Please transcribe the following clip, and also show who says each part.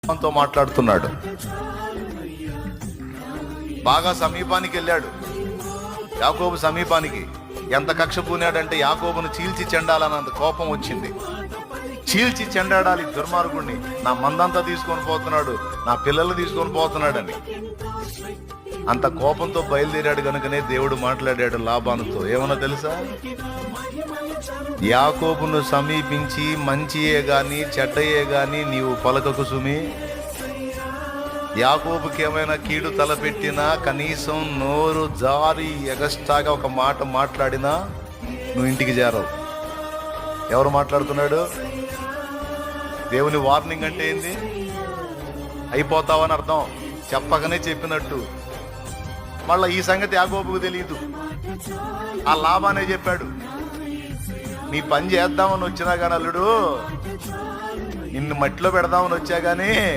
Speaker 1: తో మాట్లాడుతున్నాడు. బాగా సమీపానికి వెళ్ళాడు. యాకోబు సమీపానికి ఎంత కక్ష పూనాడంటే యాకోబును చీల్చి చెండాలన్నంత కోపం వచ్చింది. చీల్చి చెండాడాలి దుర్మార్గుడిని, నా మందంతా తీసుకొని పోతున్నాడు, నా పిల్లలు తీసుకొని పోతున్నాడని. అంత కోపంతో బయలుదేరాడు కనుకనే దేవుడు మాట్లాడాడు లాబానుతో. ఏమన్నా తెలుసా? యాకోబును సమీపించి మంచియే గాని చెడ్డయే గాని నీవు పలకకు సుమి. యాకోబుకి ఏమైనా కీడు తలపెట్టినా, కనీసం నోరు జారి ఎగస్ట్రాగా ఒక మాట మాట్లాడినా నువ్వు ఇంటికి చేరవు. ఎవరు మాట్లాడుతున్నాడు? దేవుని వార్నింగ్ అంటే ఏంది? అయిపోతావని అర్థం. చెప్పకనే చెప్పినట్టు. మళ్ళా ఈ సంగతి యాకోబుకు తెలియదు. ఆ లాబానే చెప్పాడు, నీ పని చేద్దామని వచ్చినా కానీ అల్లుడు, నిన్ను మట్టిలో పెడదామని వచ్చా కానీ